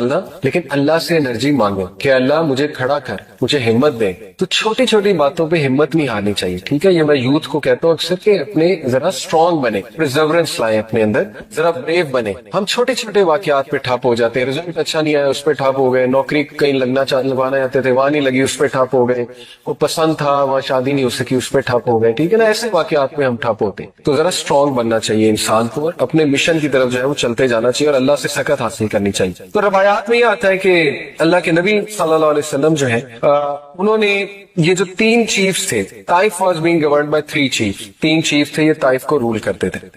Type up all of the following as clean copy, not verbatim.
چلنا, لیکن اللہ سے انرجی مانگو کہ اللہ مجھے کھڑا کر, مجھے ہمت دے. تو چھوٹی چھوٹی باتوں پہ ہمت نہیں ہارنی چاہیے, ٹھیک ہے. یہ میں یوتھ کو کہتا ہوں اکثر کہ اپنے ذرا اسٹرانگ بنے, پرزیورنس لائیں اپنے اندر, ذرا بریو بنے. ہم چھوٹے چھوٹے واقعات پہ ٹھپ ہو جاتے ہیں, رزلٹ اچھا نہیں آیا اس پہ ٹھپ ہو گئے, نوکری کہیں لگوانا چاہتے تھے وہاں نہیں لگی اس پہ ٹھپ ہو گئے, وہ پسند تھا وہاں شادی نہیں ہو سکی اس پہ ٹھپ ہو گئے, ٹھیک ہے نا. ایسے واقعات پہ ہم ٹھپ ہوتے ہیں. تو ذرا اسٹرانگ بننا چاہیے انسان کو, اور اپنے مشن کی طرف جو ہے وہ چلتے جانا چاہیے, اور اللہ سے سکت حاصل کرنی چاہیے. تو روایات میں یہ آتا ہے کہ اللہ کے نبی صلی اللہ علیہ وسلم جو ہے انہوں نے یہ جو 3 چیفز تھے, Taif was being governed by 3 chiefs, 3 chief تھے یہ طائف کو رول کرتے تھے.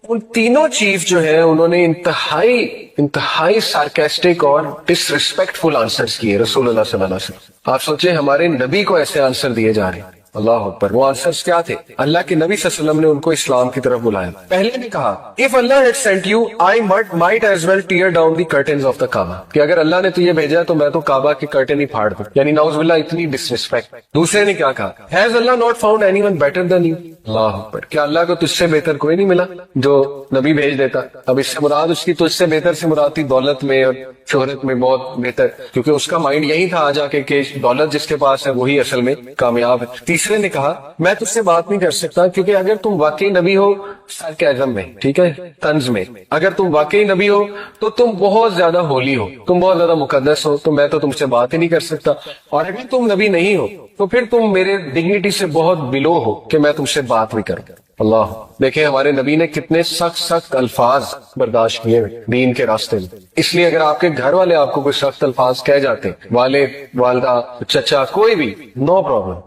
ان تینوں چیف جو ہے انہوں نے انتہائی سارکیسٹک اور ڈس ریسپیکٹفل آنسرز کیے رسول اللہ صلی اللہ علیہ وسلم. آپ سوچیں ہمارے نبی کو ایسے آنسر دیے جا رہے ہیں, اللہ اکبر. وہ آنسرز کیا تھے؟ اللہ کے نبی صلی اللہ علیہ وسلم نے ان کو اسلام کی طرف بلایا. پہلے نے کہا if Allah had sent you I might as well tear down the curtains of the Kaaba, کہ اگر اللہ نے تجھے بھیجا تو میں تو کعبہ کے کرٹن ہی پھاڑ دوں, یعنی نعوذ باللہ اتنی ڈس ریسپیکٹ. دوسرے نے کیا کہا has Allah not found anyone better than you, اللہ اکبر. کیا اللہ کو تجھ سے بہتر کوئی نہیں ملا جو نبی بھیج دیتا؟ اب اس سے مراد اس کی تجھ سے بہتر سے مراد تھی دولت میں اور شہرت میں بہت بہتر, کیونکہ اس کا مائنڈ یہی تھا آ جا کے کہ دولت جس کے پاس ہے وہی اصل میں کامیاب ہے. تیسرے نے کہا میں تجھ سے بات نہیں کر سکتا کیونکہ اگر تم واقعی نبی ہو سر کے اعظم میں, ٹھیک ہے, طنز میں, اگر تم واقعی نبی ہو تو تم بہت زیادہ ہولی ہو, تم بہت زیادہ مقدس ہو, تو میں تو تم سے بات ہی نہیں کر سکتا. اور اگر تم نبی نہیں ہو تو پھر تم میرے ڈگنیٹی سے بہت بلو ہو کہ میں تم سے بات بھی کروں. اللہ دیکھیں ہمارے نبی نے کتنے سخت الفاظ برداشت کیے دین کے راستے میں. اس لیے اگر آپ کے گھر والے آپ کو کوئی سخت الفاظ کہہ جاتے, والد والدہ چچا کوئی بھی, نو پرابلم,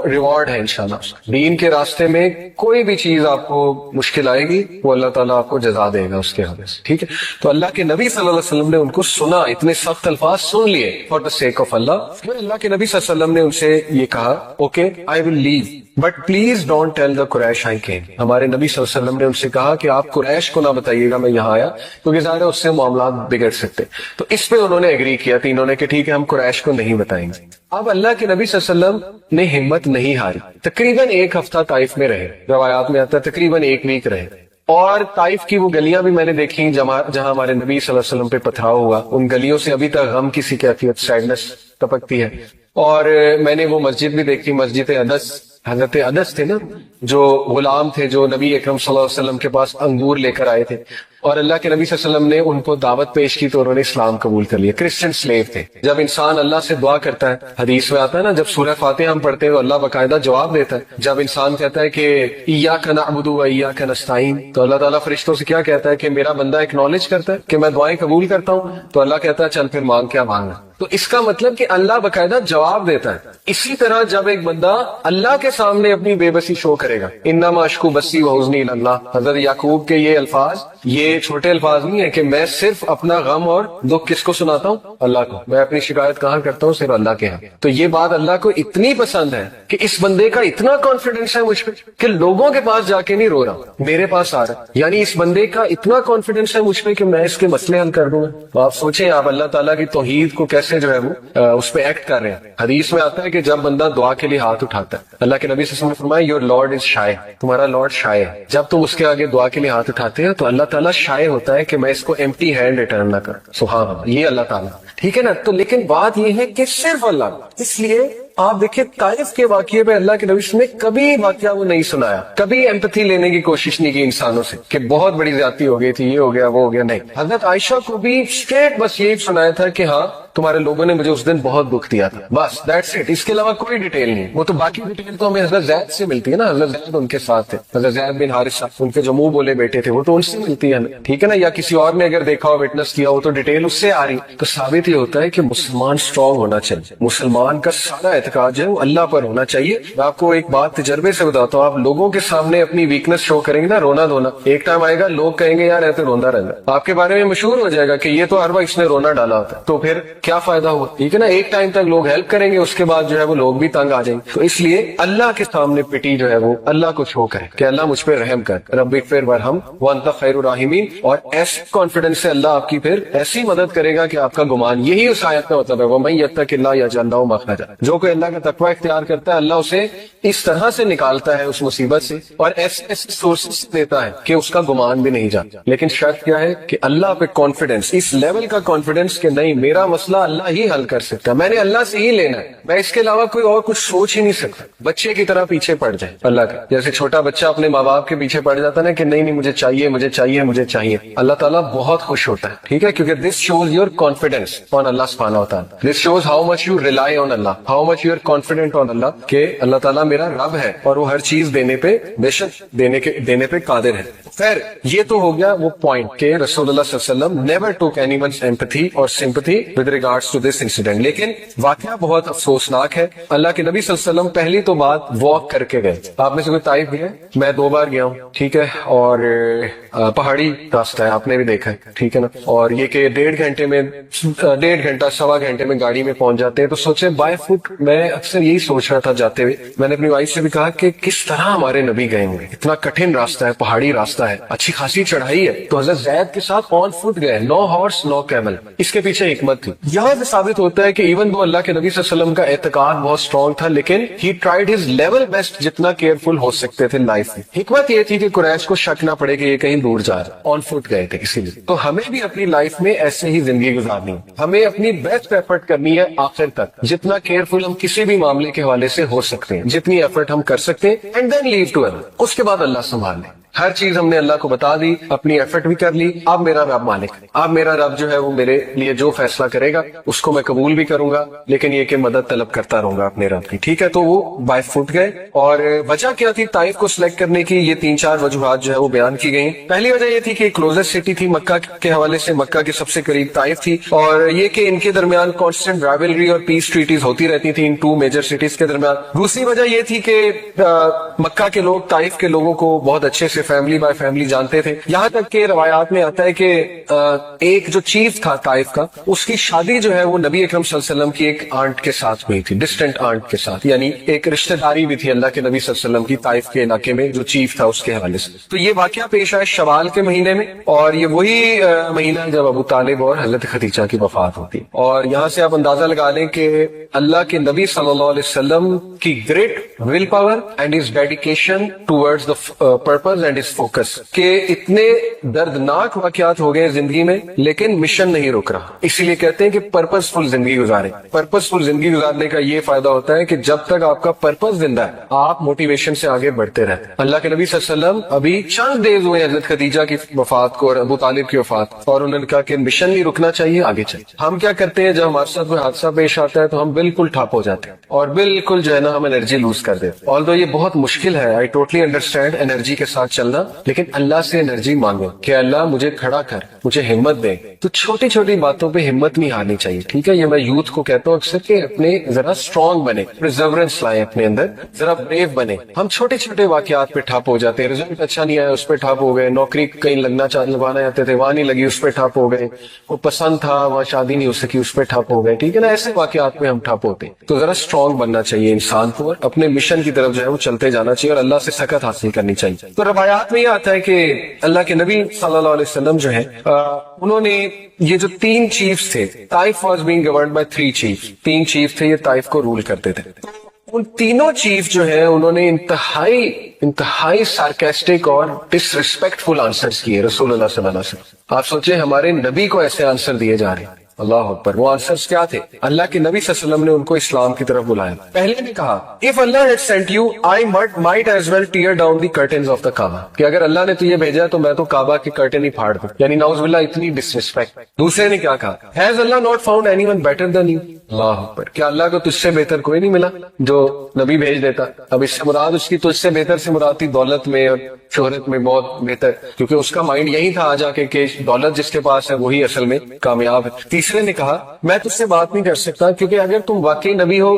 ریوارڈ ہے انشاءاللہ. دین کے راستے میں کوئی بھی چیز آپ کو مشکل آئے گی وہ اللہ تعالیٰ آپ کو جزا دے گا اس کے حوالے سے, ٹھیک ہے. تو اللہ کے نبی صلی اللہ علیہ وسلم نے ان کو سنا, اتنے سخت الفاظ سن لیے فار دا سیک آف اللہ. پھر اللہ کے نبی صلی اللہ علیہ وسلم نے ان سے یہ کہا okay I will leave but please don't tell the Quraysh I came. ہمارے نبی صلی اللہ علیہ وسلم نے ان سے کہا کہ آپ قریش کو نہ بتائیے گا میں یہاں آیا, کیونکہ ظاہر ہے اس سے معاملات بگڑ سکتے. تو اس پہ انہوں نے ایگری کیا تینوں نے کہ ٹھیک ہے ہم قریش کو نہیں بتائیں گے. اب اللہ کے نبی صلی اللہ علیہ وسلم نے ہمت نہیں ہاری, تقریباً 1 ہفتہ طائف میں رہے, روایات میں آتا ہے تقریباً 1 ویک رہے. اور طائف کی وہ گلیاں بھی میں نے دیکھی جہاں ہمارے نبی صلی اللہ علیہ وسلم پہ پتھراؤ ہوا, ان گلیوں سے ابھی تک غم کی سی کیفیت, سیڈنس ٹپکتی ہے. اور میں نے وہ مسجد بھی دیکھی, مسجد انس, حضرت انس تھے نا جو غلام تھے جو نبی اکرم صلی اللہ علیہ وسلم کے پاس انگور لے کر آئے تھے, اور اللہ کے نبی صلی اللہ علیہ وسلم نے ان کو دعوت پیش کی تو انہوں نے اسلام قبول کر لیا. کرسچن سلیو تھے. جب انسان اللہ سے دعا کرتا ہے, حدیث میں آتا ہے نا جب سورہ فاتحہ ہم پڑھتے ہیں تو اللہ باقاعدہ جواب دیتا ہے. جب انسان کہتا ہے کہ ایاک نعبد و ایاک نستعین, تو اللہ تعالیٰ فرشتوں سے کیا کہتا ہے کہ میرا بندہ ایکنالج کرتا ہے کہ میں دعائیں قبول کرتا ہوں, تو اللہ کہتا ہے چل پھر مانگ, کیا مانگنا. تو اس کا مطلب کہ اللہ باقاعدہ جواب دیتا ہے. اسی طرح جب ایک بندہ اللہ کے سامنے اپنی بے بسی شو کرے گا, انما اشکو بسی و حزنی الی اللہ, حضرت یعقوب کے یہ الفاظ یہ چھوٹے الفاظ نہیں ہے کہ میں صرف اپنا غم اور دکھ کس کو سناتا ہوں, اللہ کو. میں اپنی شکایت کہاں کرتا ہوں, صرف اللہ کے ہاں. تو یہ بات اللہ کو اتنی پسند ہے کہ اس بندے کا اتنا کانفیڈنس ہے مجھ پہ کہ لوگوں کے پاس جا کے نہیں رو رہا, میرے پاس آ رہا. یعنی اس بندے کا اتنا کانفیڈنس ہے مجھ پہ کہ میں اس کے مسئلے حل کر دوں گا. تو آپ سوچیں آپ اللہ تعالیٰ کی توحید کو کیسے جو ہے وہ اس پہ ایکٹ کر رہے ہیں. حدیث میں آتا ہے کہ جب بندہ دعا کے لیے ہاتھ اٹھاتا ہے, اللہ کے نبی صلی اللہ علیہ وسلم نے فرمایا یور لارڈ از شائے, تمہارا لارڈ شائے ہے. جب تم اس کے آگے دعا کے لیے ہاتھ اٹھاتے ہیں تو اللہ تعالیٰ شائے ہوتا ہے کہ میں اس کو ایمپٹی ہینڈ ریٹرن نہ کروں. سبحان اللہ, یہ اللہ تعالیٰ, ٹھیک ہے نا. تو لیکن بات یہ ہے کہ صرف اللہ, اس لیے آپ دیکھیں طائف کے واقعے پہ اللہ کے نبی نے کبھی واقعہ وہ نہیں سنایا, کبھی ایمپتھی لینے کی کوشش نہیں کی انسانوں سے کہ بہت بڑی زیادتی ہو گئی تھی, یہ ہو گیا وہ ہو گیا, نہیں. حضرت عائشہ کو بھی اسٹریٹ بس یہی سنایا تھا کہ ہاں تمہارے لوگوں نے مجھے اس دن بہت دکھ دیا تھا, بس دیٹس اٹ. اس کے علاوہ کوئی ڈیٹیل نہیں. وہ تو باقی ڈیٹیل تو ہمیں حضرت زید سے ملتی ہے نا, حضرت زید ان کے ساتھ تھے, حضرت زید بن حارثہ ان کے جو منہ بولے بیٹے تھے وہ تو ان سے ملتی ہے, ٹھیک ہے نا. یا کسی اور نے اگر دیکھا ہو, وٹنس کیا ہو, تو ڈیٹیل اس سے آ رہی. تو ثابت یہ ہوتا ہے کہ مسلمان اسٹرانگ ہونا چاہیے, مسلمان کا سارا اعتقاد جو ہے وہ اللہ پر ہونا چاہیے. میں آپ کو ایک بات تجربے سے بتاتا ہوں, آپ لوگوں کے سامنے اپنی ویکنس شو کریں گے نا, رونا دھونا, ایک ٹائم آئے گا لوگ کہیں گے یار ایسے روندا رہتا, آپ کے بارے میں مشہور ہو جائے گا کہ یہ تو ہر وقت اس نے رونا ڈالا ہوتا ہے. تو پھر کیا فائدہ ہوا؟ ٹھیک ہے نا, ایک ٹائم تک لوگ ہیلپ کریں گے, اس کے بعد جو ہے وہ لوگ بھی تنگ آ جائیں گے. تو اس لیے اللہ کے سامنے پٹی جو ہے وہ اللہ کو شو کرے کہ اللہ مجھ پہ رحم کر, رب اغفر وارحم وانت خیر الراحمین. اور ایسے کانفیڈنس سے اللہ آپ کی پھر ایسی مدد کرے گا کہ آپ کا گمان, یہی اس آیت کا مطلب ہے وَمَن يَتَّقِ اللَّهَ يَجْعَل لَهُ مَخْرَجًا. جو کوئی اللہ کا تقوی اختیار کرتا ہے اللہ اسے اس طرح سے نکالتا ہے اس مصیبت سے, اور ایسے سورسز دیتا ہے کہ اس کا گمان بھی نہیں جاتا. لیکن شرط کیا ہے کہ اللہ پہ کانفیڈنس, اس لیول کا کانفیڈنس کہ نہیں میرا مسئلہ اللہ ہی حل کر سکتا ہے, میں نے اللہ سے ہی لینا ہے, میں اس کے علاوہ کوئی اور کچھ سوچ ہی نہیں سکتا. بچے کی طرح پیچھے پڑ جائے اللہ کا, جیسے چھوٹا بچہ اپنے ماں باپ کے پیچھے پڑ جاتا ہے نا کہ نہیں نہیں مجھے چاہیے مجھے چاہیے مجھے چاہیے, اللہ تعالیٰ بہت خوش ہوتا ہے. ٹھیک ہے, کیونکہ this shows your confidence on اللہ سبحانہ و تعالیٰ. This shows how much you rely on اللہ, how much you are confident on اللہ کہ اللہ تعالیٰ میرا رب ہے اور وہ ہر چیز دینے پہ بے شک دینے پہ قادر ہے. خیر یہ تو ہو گیا وہ پوائنٹ کہ رسول اللہ صلی اللہ علیہ وسلم never took anyone's empathy اور sympathy with regards to this incident. لیکن واقعہ بہت افسوسناک ہے. اللہ کے نبی صلی اللہ علیہ وسلم پہلی تو بات واک کر کے گئے. آپ میں سے کوئی طائف گیا؟ میں 2 بار گیا ہوں. ٹھیک ہے, اور پہاڑی راستہ ہے, آپ نے بھی دیکھا ہے. ٹھیک ہے نا, اور یہ کہ 1.5 گھنٹے میں 1.5 گھنٹہ 1.25 گھنٹے میں گاڑی میں پہنچ جاتے ہیں. تو سوچے بائی فٹ, میں اکثر یہی سوچ رہا تھا جاتے ہوئے, میں نے اپنی وائف سے بھی کہا کہ کس طرح ہمارے نبی گئے ہوں گے, اتنا کٹھن راستہ ہے, پہاڑی راستہ ہے, اچھی خاصی چڑھائی ہے, تو حضرت زید کے ساتھ آن فٹ گئے, نو ہارس نو کیمل. اس کے پیچھے حکمت تھی. یہاں سے ثابت ہوتا ہے کہ ایون دو اللہ کے نبی صلی اللہ علیہ وسلم کا اعتقاد بہت اسٹرانگ تھا, لیکن ہی ٹرائیڈ ہز لیول بیسٹ جتنا کیئرفل ہو سکتے تھے لائف میں. حکمت یہ تھی کہ قریش کو شک نہ پڑے کہ یہ کہیں دور جا رہا, آن فٹ گئے تھے اسی لیے. تو ہمیں بھی اپنی لائف میں ایسے ہی زندگی گزارنی ہے, ہمیں اپنی بیسٹ ایفرٹ کرنی ہے آخر تک, جتنا کیئرفل ہم کسی بھی معاملے کے حوالے سے ہو سکتے ہیں, جتنی ایفرٹ ہم کر سکتے ہیں, اینڈ دین لیو ٹو اللہ. اس کے بعد اللہ سنبھال لیں. ہر چیز ہم نے اللہ کو بتا دی, اپنی ایفرٹ بھی کر لی. اب میرا رب مالک, اب میرا رب جو ہے وہ میرے لیے جو فیصلہ کرے گا اس کو میں قبول بھی کروں گا, لیکن یہ کہ مدد طلب کرتا رہوں گا اپنے رب کی. ٹھیک ہے, تو وہ بائی فٹ گئے. اور وجہ کیا تھی طائف کو سلیکٹ کرنے کی؟ یہ 3-4 وجوہات جو ہے وہ بیان کی گئی. پہلی وجہ یہ تھی کہ کلوزسٹ سٹی تھی مکہ کے حوالے سے, مکہ کے سب سے قریب طائف تھی, اور یہ کہ ان کے درمیان کانسٹنٹ رائولری اور پیس ٹریٹیز ہوتی رہتی تھی ان 2 میجر سٹیز کے درمیان. دوسری وجہ یہ تھی کہ مکہ کے لوگ طائف کے لوگوں کو بہت اچھے سے فیملی بائی فیملی جانتے تھے, یہاں تک کہ روایات میں آتا ہے کہ ایک جو چیف تھا طائف کا, اس کی شادی جو ہے وہ نبی اکرم صلی اللہ علیہ وسلم کی ایک آنٹ کے ساتھ ہوئی تھی, ڈسٹنٹ آنٹ کے ساتھ, یعنی ایک رشتہ داری بھی تھی اللہ کے نبی صلی اللہ علیہ وسلم کی طائف کے علاقے میں جو چیف تھا اس کے حوالے سے. تو یہ واقعہ پیش آیا شوال کے مہینے میں, اور یہ وہی مہینہ ہے جب ابو طالب اور حضرت خدیجہ کی وفات ہوتی. اور یہاں سے آپ اندازہ لگا لیں کہ اللہ کے نبی صلی اللہ علیہ وسلم کی great will power and his dedication towards the purpose and his focus, کہ اتنے دردناک واقعات ہو گئے زندگی میں لیکن مشن نہیں رک رہا. اسی لیے کہتے ہیں کہ پرپز فل زندگی گزاریں. پرپز فل زندگی گزارنے کا یہ فائدہ ہوتا ہے کہ جب تک آپ کا پرپز زندہ ہے آپ موٹیویشن سے آگے بڑھتے رہتے ہیں. اللہ کے نبی صلی اللہ علیہ وسلم ابھی چند ڈیز ہوئے حضرت خدیجہ کی وفات کو اور ابو طالب کی وفات, اور انہوں نے کہا کہ مشن نہیں رکنا چاہیے, آگے چلیں. ہم کیا کرتے ہیں جب ہمارے ساتھ کوئی حادثہ پیش آتا ہے تو ہم بالکل ٹھپ ہو جاتے ہیں اور بالکل جو ہے نا ہم انرجی لوز کر دیتے ہیں. آلدو یہ بہت مشکل ہے, آئی ٹوٹلی انڈرسٹینڈ انرجی کے ساتھ چلنا, لیکن اللہ سے انرجی مانگو کہ اللہ مجھے کھڑا کر, مجھے ہمت دے. تو چھوٹی چھوٹی باتوں پہ ہمت نہیں ہارنی چاہیے. ٹھیک ہے, یہ میں یوتھ کو کہتا ہوں اکثر کہ اپنے ذرا اسٹرانگ بنے, پرزیورنس لائیں اپنے اندر, ذرا بریو بنے. ہم چھوٹے چھوٹے واقعات پہ ٹھپ ہو جاتے ہیں, رزلٹ اچھا نہیں آیا اس پہ ٹھپ ہو گئے, نوکری کہیں لگوانا چاہتے تھے وہاں نہیں لگی اس پہ ٹھپ ہو گئے, وہ پسند تھا وہاں شادی نہیں ہو سکی اس پہ ٹھپ ہو گئے. ٹھیک ہے نا, ایسے واقعات میں ہم ٹھپ ہوتے ہیں. تو ذرا اسٹرانگ بننا چاہیے انسان کو, اور اپنے مشن کی طرف جو ہے وہ چلتے جانا چاہیے اور اللہ سے سکت حاصل کرنی چاہیے. تو روایات میں یہ آتا ہے کہ اللہ کے نبی صلی اللہ علیہ وسلم جو ہے انہوں نے یہ جو 3 چیفز تھے, Taif was being governed by 3 chiefs, 3 chief تھے یہ طائف کو رول کرتے تھے. ان تینوں چیف جو ہیں انہوں نے انتہائی سارکیسٹک اور ڈس ریسپیکٹفل آنسرز کیے رسول اللہ صلی اللہ علیہ وسلم. آپ سوچیں ہمارے نبی کو ایسے آنسر دیے جا رہے ہیں, اللہ اکبر. وہ آنسرز کیا تھے؟ اللہ کے نبی صلی اللہ علیہ وسلم نے ان کو اسلام کی طرف بلایا. پہلے نے کہا if Allah had sent you I might as well tear down the curtains of the Kaaba, کہ اگر اللہ نے تجھے بھیجا تو میں تو کعبہ کے کرٹن ہی پھاڑ دوں, یعنی نعوذ باللہ اتنی ڈسریسپیکٹ. دوسرے نے کیا کہا, has Allah not found anyone better than you, اللہ اکبر, کیا اللہ کو تجھ سے بہتر کوئی نہیں ملا جو نبی بھیج دیتا. اب اس سے مراد اس کی تجھ سے بہتر سے مراد تھی دولت میں اور شہرت میں بہت بہتر, کیونکہ اس کا مائنڈ یہی تھا آ جا کے کہ دولت جس کے پاس ہے وہی اصل میں کامیاب ہے. تیسرے نے کہا میں تجھ سے بات نہیں کر سکتا کیونکہ اگر تم واقعی نبی ہو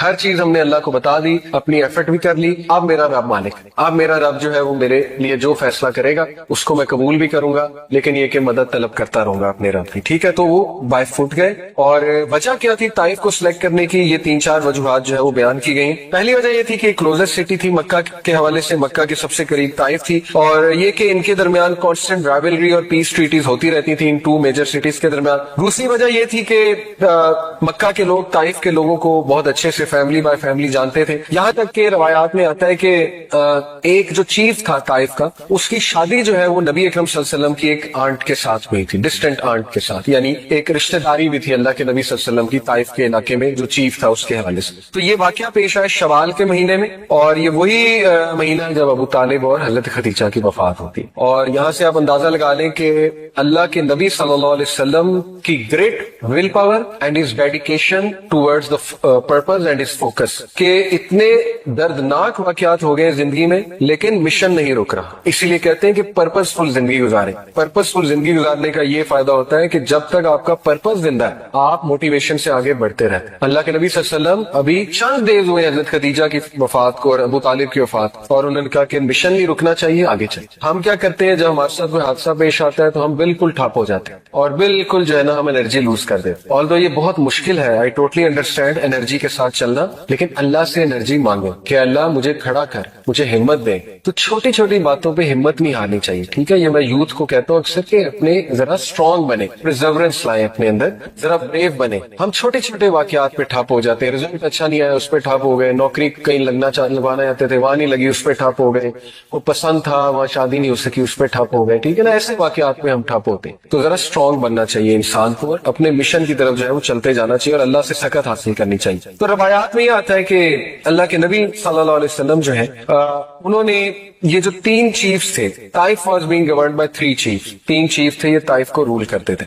ہر چیز ہم نے اللہ کو بتا دی, اپنی ایفرٹ بھی کر لی. اب میرا رب مالک, اب میرا رب جو ہے وہ میرے لیے جو فیصلہ کرے گا اس کو میں قبول بھی کروں گا, لیکن یہ کہ مدد طلب کرتا رہوں گا اپنے رب کی. ٹھیک ہے, تو وہ بائی فٹ گئے. اور وجہ کیا تھی طائف کو سلیکٹ کرنے کی؟ یہ 3-4 وجوہات جو ہے وہ بیان کی گئی. پہلی وجہ یہ تھی کہ کلوزسٹ سٹی تھی مکہ کے حوالے سے, مکہ کے سب سے قریب طائف تھی, اور یہ کہ ان کے درمیان کانسٹنٹ رائولری اور پیس ٹریٹیز ہوتی رہتی تھی ان 2 میجر سٹیز کے درمیان. دوسری وجہ یہ تھی کہ مکہ کے لوگ طائف کے لوگوں کو بہت اچھے سے فیملی بائی فیملی جانتے تھے, یہاں تک کہ روایات میں آتا ہے کہ ایک جو چیف تھا طائف کا, اس کی شادی جو ہے وہ نبی اکرم صلی اللہ علیہ وسلم کی ایک آنٹ کے ساتھ ہوئی تھی, ڈسٹنٹ آنٹ کے ساتھ, یعنی ایک رشتہ داری بھی تھی اللہ کے نبی صلی اللہ علیہ وسلم کی طائف کے علاقے میں جو چیف تھا اس کے حوالے سے. تو یہ واقعہ پیش آیا شوال کے مہینے میں, اور یہ وہی مہینہ ہے جب ابو طالب اور حضرت خدیجہ کی وفات ہوتی. اور یہاں سے آپ اندازہ لگا لیں کہ اللہ کے نبی صلی اللہ علیہ وسلم کی great will power and his dedication towards the purpose and his focus, کہ اتنے دردناک واقعات ہو گئے زندگی میں لیکن مشن نہیں رک رہا. اسی لیے کہتے ہیں کہ پرپز فل زندگی گزاریں. پرپز فل زندگی گزارنے کا یہ فائدہ ہوتا ہے کہ جب تک آپ کا پرپز زندہ ہے آپ موٹیویشن سے آگے بڑھتے رہتے ہیں. اللہ کے نبی صلی اللہ علیہ وسلم ابھی چند ڈیز ہوئے حضرت خدیجہ کی وفات کو اور ابو طالب کی وفات, اور انہوں نے کہا کہ مشن نہیں رکنا چاہیے, آگے چاہیے. ہم کیا کرتے ہیں جب ہمارے ساتھ کوئی حادثہ پیش آتا ہے تو ہم بالکل ٹھاپ ہو جاتے ہیں اور بالکل جو ہے نا ہم انرجی لوز کر دیتے. آلدو یہ بہت مشکل ہے, آئی ٹوٹلی انڈرسٹینڈ انرجی کے ساتھ چلنا, لیکن اللہ سے انرجی مانگو کہ اللہ مجھے کھڑا کر, مجھے ہمت دے. تو چھوٹی چھوٹی باتوں پہ ہمت نہیں ہارنی چاہیے. ٹھیک ہے, یہ میں یوتھ کو کہتا ہوں اکثر کہ اپنے ذرا اسٹرانگ بنے, پرزیورنس لائیں اپنے اندر, ذرا بریو بنے. ہم چھوٹے چھوٹے واقعات پہ ٹھپ ہو جاتے ہیں, رزلٹ اچھا نہیں آیا اس پہ ٹھپ ہو گئے, نوکری کہیں لگوانا چاہتے تھے وہاں نہیں لگی اس پہ ٹھپ ہو گئے, وہ پسند تھا وہاں شادی نہیں ہو سکی اس پہ ٹھپ ہو گئے. ٹھیک ہے نا, ایسے واقعات پہ ہم ٹھپ ہوتے ہیں. تو ذرا اسٹرانگ بننا چاہیے انسان کو, اور اپنے مشن کی طرف جو ہے وہ چلتے جانا چاہیے اور اللہ سے سکت حاصل کرنی چاہیے. تو روایات میں یہ آتا ہے کہ اللہ کے نبی صلی اللہ علیہ وسلم جو ہے انہوں نے یہ جو 3 چیفز تھے, Taif was being governed by 3 chiefs, 3 chief تھے یہ طائف کو رول کرتے تھے.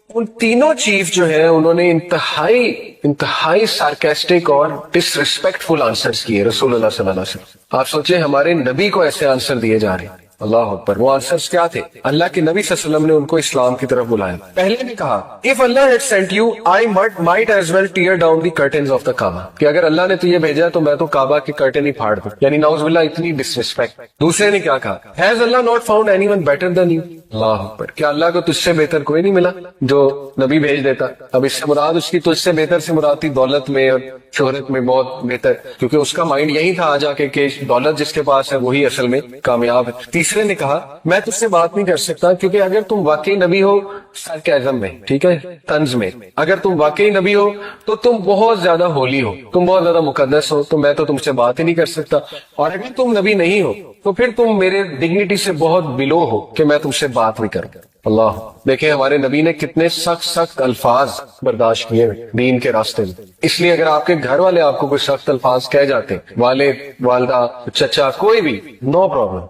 ان تینوں چیف جو ہیں انہوں نے انتہائی سارکیسٹک اور ڈس ریسپیکٹفل آنسرز کیے رسول اللہ صلی اللہ علیہ وسلم. آپ سوچیں ہمارے نبی کو ایسے آنسر دیے جا رہے ہیں, اللہ اکبر. وہ آنسرز کیا تھے؟ اللہ کے نبی صلی اللہ علیہ وسلم نے ان کو اسلام کی طرف بلایا. پہلے نے کہا if Allah had sent you I might as well tear down the curtains of the Kaaba, کہ اگر اللہ نے تجھے بھیجا تو میں تو کعبہ کے کرٹن ہی پھاڑ دوں, یعنی نعوذ باللہ اتنی ڈسریسپیکٹ. دوسرے نے کیا کہا has Allah not found anyone better than you, اللہ اکبر. کیا اللہ کو تجھ سے بہتر کوئی نہیں ملا جو نبی بھیج دیتا؟ اب اس سے مراد اس کی تجھ سے بہتر سے مراد تھی دولت میں اور شہرت میں بہت بہتر, کیونکہ اس کا مائنڈ یہی تھا آ جا کے کہ دولت جس کے پاس ہے وہی اصل میں کامیاب ہے. تیسرے نے کہا میں تجھ سے بات نہیں کر سکتا کیونکہ اگر تم واقعی نبی ہو سارکیزم میں, ٹھیک ہے, طنز میں, اگر تم واقعی نبی ہو تو تم بہت زیادہ ہولی ہو, تم بہت زیادہ مقدس ہو, تو میں تو تم سے بات ہی نہیں کر سکتا. اور اگر تم نبی نہیں ہو تو پھر تم میرے ڈگنیٹی سے بہت بلو ہو کہ میں تم سے بات بھی کروں. اللہ دیکھیں ہمارے نبی نے کتنے سخت الفاظ برداشت کیے دین کے راستے میں. اس لیے اگر آپ کے گھر والے آپ کو کوئی سخت الفاظ کہہ جاتے ہیں, والد والدہ چچا کوئی بھی, نو پرابلم,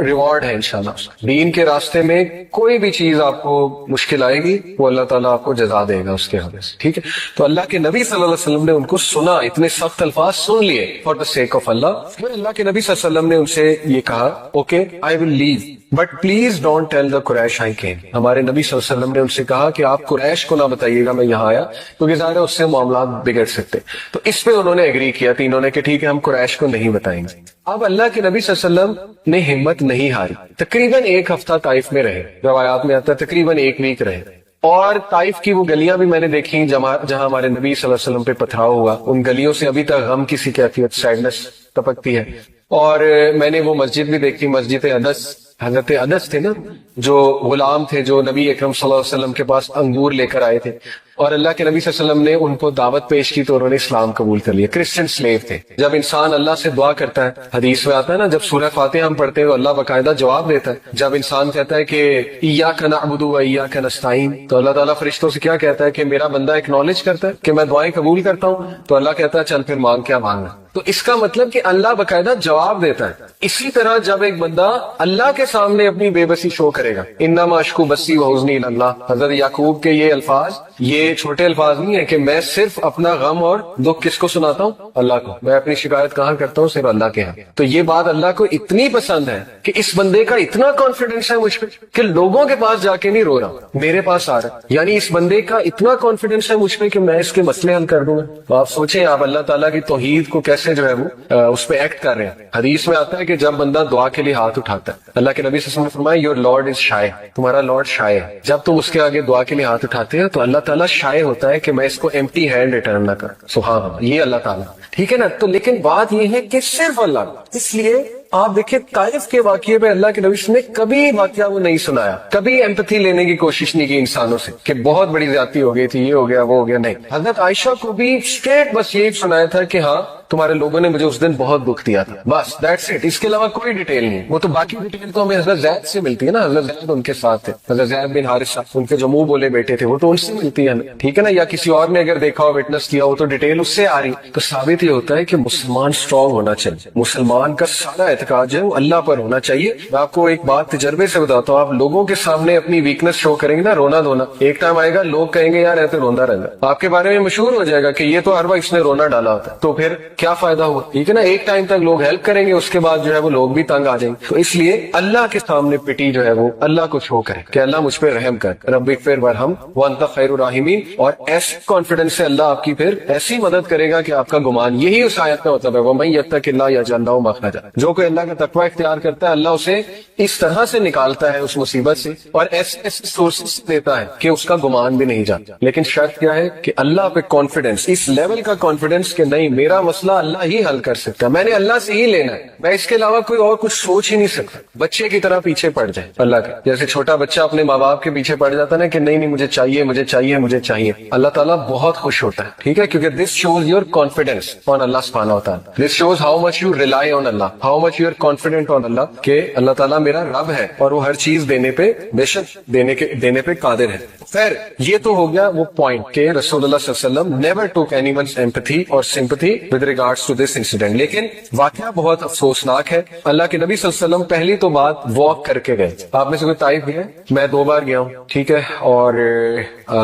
ریوارڈ ہے انشاءاللہ. دین کے راستے میں کوئی بھی چیز آپ کو مشکل آئے گی وہ اللہ تعالیٰ آپ کو جزا دے گا اس کے حوالے سے. ٹھیک ہے, تو اللہ کے نبی صلی اللہ علیہ وسلم نے ان کو سنا, اتنے سخت الفاظ سن لیے فار دا سیک آف اللہ. پھر اللہ کے نبی صلی اللہ علیہ وسلم نے ان سے یہ کہا okay I will leave but please don't tell the Quraysh I came. ہمارے نبی صلی اللہ علیہ وسلم نے ان سے کہا کہ آپ قریش کو نہ بتائیے گا میں یہاں آیا, کیونکہ ظاہر ہے اس سے معاملات بگڑ سکتے. تو اس پہ انہوں نے ایگری کیا تینوں نے کہ ٹھیک ہے ہم قریش کو نہیں بتائیں گے. اب اللہ کے نبی صلی اللہ علیہ وسلم نے ہمت نہیں ہاری, تقریباً 1 ہفتہ طائف میں رہے, روایات میں آتا ہے تقریباً 1 ویک رہے. اور طائف کی وہ گلیاں بھی میں نے دیکھی جہاں ہمارے نبی صلی اللہ علیہ وسلم پہ پتھراؤ ہوا, ان گلیوں سے ابھی تک غم کی سی کیفیت, سیڈنس ٹپکتی ہے. اور میں نے وہ مسجد بھی دیکھی, مسجد عدس, حضرت عدس تھے نا جو غلام تھے جو نبی اکرم صلی اللہ علیہ وسلم کے پاس انگور لے کر آئے تھے, اور اللہ کے نبی صلی اللہ علیہ وسلم نے ان کو دعوت پیش کی تو انہوں نے اسلام قبول کر لیا. کرسچن سلیو تھے. جب انسان اللہ سے دعا کرتا ہے, حدیث میں آتا ہے نا جب سورہ فاتحہ ہم پڑھتے ہیں تو اللہ باقاعدہ جواب دیتا ہے. جب انسان کہتا ہے کہ ایاک نعبد و ایاک نستعین, تو اللہ تعالیٰ فرشتوں سے کیا کہتا ہے کہ میرا بندہ ایکنالج کرتا ہے کہ میں دعائیں قبول کرتا ہوں, تو اللہ کہتا ہے چل پھر مانگ, کیا مانگنا. تو اس کا مطلب کہ اللہ باقاعدہ جواب دیتا ہے. اسی طرح جب ایک بندہ اللہ کے سامنے اپنی بے بسی شو کرے گا, انما اشکو بسی و حزنی اللہ, حضرت یعقوب کے یہ الفاظ یہ چھوٹے الفاظ نہیں ہے کہ میں صرف اپنا غم اور دکھ کس کو سناتا ہوں, اللہ کو. میں اپنی شکایت کہاں کرتا ہوں, صرف اللہ کے ہاں. تو یہ بات اللہ کو اتنی پسند ہے کہ اس بندے کا اتنا کانفیڈنس ہے مجھ پہ کہ لوگوں کے پاس جا کے نہیں رو رہا, میرے پاس آ رہا. یعنی اس بندے کا اتنا کانفیڈنس ہے مجھ پہ کہ میں اس کے مسئلے حل کر دوں گا. تو آپ سوچیں آپ اللہ تعالیٰ کی توحید کو کیسے جو ہے وہ اس پہ ایکٹ کر رہے ہیں. حدیث میں آتا ہے کہ جب بندہ دعا کے لیے ہاتھ اٹھاتا ہے, اللہ کے نبی صلی اللہ علیہ وسلم نے فرمایا یور لارڈ از شائے, تمہارا لارڈ شائے ہے. جب تم اس کے آگے دعا کے لیے ہاتھ اٹھاتے ہیں تو اللہ تعالیٰ شائے ہوتا ہے کہ میں اس کو ایمپٹی ہینڈ ریٹرن نہ کروں. سبحان اللہ, یہ اللہ تعالیٰ, ٹھیک ہے نا. تو لیکن بات یہ ہے کہ صرف اللہ, اس لیے آپ دیکھیں طائف کے واقعے پہ اللہ کے نبی صلی اللہ علیہ وسلم نے کبھی واقعہ وہ نہیں سنایا, کبھی ایمپتھی لینے کی کوشش نہیں کی انسانوں سے کہ بہت بڑی زیادتی ہو گئی تھی, یہ ہو گیا وہ ہو گیا. نہیں, حضرت عائشہ کو بھی اسٹریٹ بس یہی سنایا تھا کہ ہاں تمہارے لوگوں نے مجھے اس دن بہت دکھ دیا تھا, بس دیٹس اٹ. اس کے علاوہ کوئی ڈیٹیل نہیں. وہ تو باقی ڈیٹیل تو ہمیں حضرت زید سے ملتی ہے نا, حضرت زید ان کے ساتھ تھے, حضرت زید بن حارثہ ان کے جو منہ بولے بیٹے تھے وہ تو ان سے ملتی ہے, ٹھیک ہے نا. یا کسی اور نے اگر دیکھا ہو وٹنس کیا ہو تو ڈیٹیل اس سے آ رہی. تو ثابت یہ ہوتا ہے کہ مسلمان اسٹرانگ ہونا چاہیے, مسلمان کا سارا اعتقاد جو ہے وہ اللہ پر ہونا چاہیے. میں آپ کو ایک بات تجربے سے بتاتا ہوں, آپ لوگوں کے سامنے اپنی ویکنس شو کریں گے نا, رونا دھونا, ایک ٹائم آئے گا لوگ کہیں گے یار ایسے روندا رہتا, آپ کے بارے میں مشہور ہو جائے گا کہ یہ تو ہر وقت اس نے رونا ڈالا ہوتا ہے. تو پھر کیا فائدہ ہوا, ٹھیک ہے نا. ایک ٹائم تک لوگ ہیلپ کریں گے, اس کے بعد جو ہے وہ لوگ بھی تنگ آ جائیں گے. تو اس لیے اللہ کے سامنے پٹی جو ہے وہ اللہ کو شو کرے کہ اللہ مجھ پہ رحم کر, رب اغفر وارحم وانت خیر الراحمین. اور ایسے کانفیڈنس سے اللہ آپ کی پھر ایسی مدد کرے گا کہ آپ کا گمان, یہی اس آیت کا مطلب ہے وَمَن يَتَّقِ اللَّهَ يَجْعَل لَهُ مَخْرَجًا. جو کوئی اللہ کا تقوی اختیار کرتا ہے اللہ اسے اس طرح سے نکالتا ہے اس مصیبت سے, اور ایسے سورسز دیتا ہے کہ اس کا گمان بھی نہیں جاتا. لیکن شرط کیا ہے کہ اللہ پہ کانفیڈنس, اس لیول کا کانفیڈنس کہ نہیں میرا مسئلہ اللہ ہی حل کر سکتا, میں نے اللہ سے ہی لینا ہے, میں اس کے علاوہ کوئی اور کچھ سوچ ہی نہیں سکتا. بچے کی طرح پیچھے پڑ جائے اللہ کا, جیسے چھوٹا بچہ اپنے ماں باپ کے پیچھے پڑ جاتا نا کہ نہیں نہیں مجھے چاہیے مجھے چاہیے مجھے چاہیے. اللہ تعالیٰ بہت خوش ہوتا ہے, ٹھیک ہے, کیونکہ this shows your confidence on اللہ سبحانہ و تعالیٰ. This shows how much you rely on اللہ, how much you are confident on اللہ کہ اللہ تعالیٰ میرا رب ہے اور وہ ہر چیز دینے پہ بے شک دینے پہ قادر ہے. خیر یہ تو ہو گیا وہ پوائنٹ کہ رسول اللہ صلی اللہ علیہ وسلم never took anyone's empathy اور sympathy with regards to this incident. لیکن واقعہ بہت افسوسناک ہے. اللہ کے نبی صلی اللہ علیہ وسلم پہلی تو بات واک کر کے گئے. آپ میں سے کوئی طائف گیا؟ میں 2 بار گیا ہوں, ٹھیک ہے, اور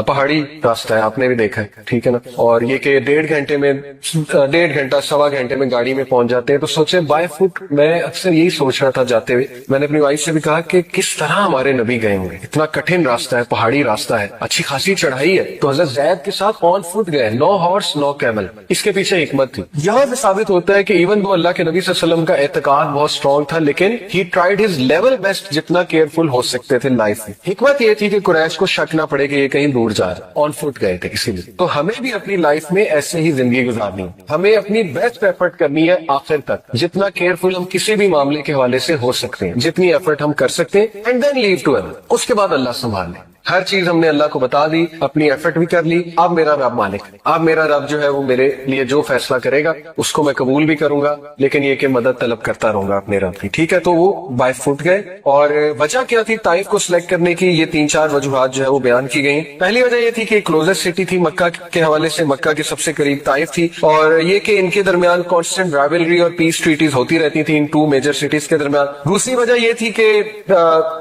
پہاڑی راستہ ہے, آپ نے بھی دیکھا ہے, ٹھیک ہے نا. اور یہ کہ 1.5 گھنٹے میں 1.5 گھنٹہ 1.25 گھنٹے میں گاڑی میں پہنچ جاتے ہیں. تو سوچے بائی فٹ, میں اکثر یہی سوچ رہا تھا جاتے ہوئے, میں نے اپنی وائف سے بھی کہا کہ کس طرح ہمارے نبی گئے ہوں گے, اتنا کٹھن راستہ ہے, پہاڑی راستہ ہے, اچھی خاصی چڑھائی ہے. تو حضرت زید کے ساتھ آن فٹ گئے, نو ہارس نو کیمل. اس کے پیچھے حکمت تھی. یہاں سے ثابت ہوتا ہے کہ ایون وہ اللہ کے نبی صلی اللہ علیہ وسلم کا اعتقاد بہت اسٹرانگ تھا, لیکن ہی ٹرائیڈ ہز لیول بیسٹ جتنا کیئرفل ہو سکتے تھے لائف میں. حکمت یہ تھی کہ قریش کو شک نہ پڑے کہ یہ کہیں دور جا رہا, آن فٹ گئے تھے اسی لیے. تو ہمیں بھی اپنی لائف میں ایسے ہی زندگی گزارنی ہے, ہمیں اپنی بیسٹ ایفرٹ کرنی ہے آخر تک, جتنا کیئرفل ہم کسی بھی معاملے کے حوالے سے ہو سکتے ہیں, جتنی ایفرٹ ہم کر سکتے ہیں, اینڈ دین لیو ٹو اللہ. اس کے بعد اللہ سنبھال لے. ہر چیز ہم نے اللہ کو بتا دی, اپنی ایفرٹ بھی کر لی. اب میرا رب مالک, اب میرا رب جو ہے وہ میرے لیے جو فیصلہ کرے گا اس کو میں قبول بھی کروں گا, لیکن یہ کہ مدد طلب کرتا رہوں گا اپنے رب کی, ٹھیک ہے. تو وہ بائی فٹ گئے. اور وجہ کیا تھی طائف کو سلیکٹ کرنے کی؟ یہ 3-4 وجوہات جو ہے وہ بیان کی گئی. پہلی وجہ یہ تھی کہ کلوزسٹ سٹی تھی مکہ کے حوالے سے, مکہ کے سب سے قریب طائف تھی, اور یہ کہ ان کے درمیان کانسٹنٹ رائولری اور پیس ٹریٹیز ہوتی رہتی تھی ان 2 میجر سٹیز کے درمیان. دوسری وجہ یہ تھی کہ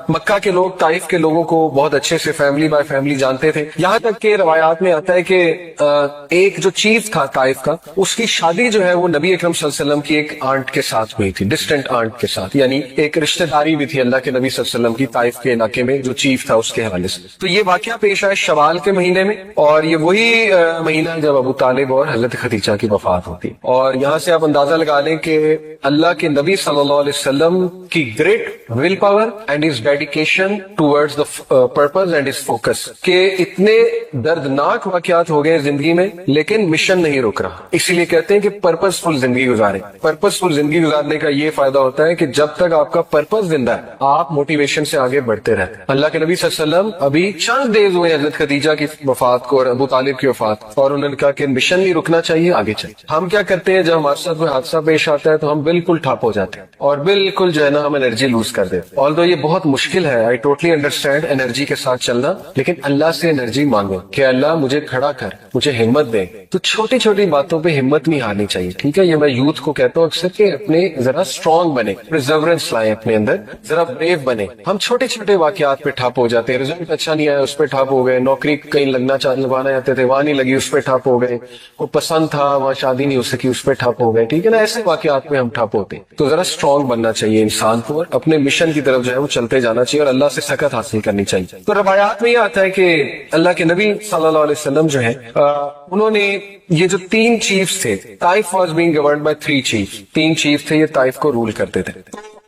مکہ کے لوگ طائف کے لوگوں کو بہت اچھے سے فیملی بائی فیملی جانتے تھے. یہاں تک کہ روایات میں آتا ہے کہ ایک جو چیف تھا طائف کا, اس کی شادی جو ہے وہ نبی اکرم صلی اللہ علیہ وسلم کی ایک آنٹ کے ساتھ ہوئی تھی, ڈسٹنٹ آنٹ کے ساتھ, یعنی ایک رشتہ داری بھی تھی اللہ کے نبی صلی اللہ علیہ وسلم کی طائف کے علاقے میں جو چیف تھا اس کے حوالے سے. تو یہ واقعہ پیش آیا شوال کے مہینے میں, اور یہ وہی مہینہ ہے جب ابو طالب اور حضرت خدیجہ کی وفات ہوتی. اور یہاں سے آپ اندازہ لگا لیں کہ اللہ کے نبی صلی اللہ علیہ وسلم کی great will power and his dedication towards the purpose and his focus, کہ اتنے دردناک واقعات ہو گئے زندگی میں لیکن مشن نہیں رک رہا. اسی لیے کہتے ہیں کہ پرپز فل زندگی گزاریں. پرپز فل زندگی گزارنے کا یہ فائدہ ہوتا ہے کہ جب تک آپ کا پرپز زندہ ہے آپ موٹیویشن سے آگے بڑھتے رہتے ہیں. اللہ کے نبی صلی اللہ علیہ وسلم ابھی چند ڈیز ہوئے حضرت خدیجہ کی وفات کو اور ابو طالب کی وفات, اور انہوں نے کہا کہ مشن نہیں رکنا چاہیے, آگے چاہیے. ہم کیا کرتے ہیں جب ہمارے ساتھ کوئی حادثہ پیش آتا ہے تو ہم بالکل ٹھپ ہو جاتے ہیں اور بالکل جو ہے نا ہم انرجی لوز کر دیتے ہیں. آلدو یہ بہت مشکل ہے, آئی ٹوٹلی انڈرسٹینڈ انرجی کے ساتھ چلنا, لیکن اللہ سے انرجی مانگو کہ اللہ مجھے کھڑا کر, مجھے ہمت دے, تو چھوٹی چھوٹی باتوں پہ ہمت نہیں ہارنی چاہیے. ٹھیک ہے, یہ میں یوتھ کو کہتا ہوں اکثر کہ اپنے ذرا اسٹرانگ بنے, پرزیورنس لائیں اپنے اندر, ذرا بریو بنے. ہم چھوٹے چھوٹے واقعات پہ ٹھپ ہو جاتے ہیں, ریزلٹ اچھا نہیں آیا اس پہ ٹھپ ہو گئے, نوکری کہیں لگوانا چاہتے تھے وہاں نہیں لگی اس پہ ٹھپ ہو گئے, وہ پسند تھا وہاں شادی نہیں ہو سکی اس پہ ٹھپ ہو گئے. ٹھیک ہے نا, ایسے واقعات پہ ہم ٹھپ ہوتے ہیں. تو ذرا اسٹرانگ بننا چاہیے انسان کو, اور اپنے مشن کی طرف جو ہے وہ چلتے جانا چاہیے, اور اللہ سے سکت حاصل کرنی چاہیے. تو روایات میں یہ آتا ہے کہ اللہ کے نبی صلی اللہ علیہ وسلم جو ہے انہوں نے یہ جو 3 چیفز تھے, Taif was being governed by 3 chiefs, 3 chief تھے یہ طائف کو رول کرتے تھے.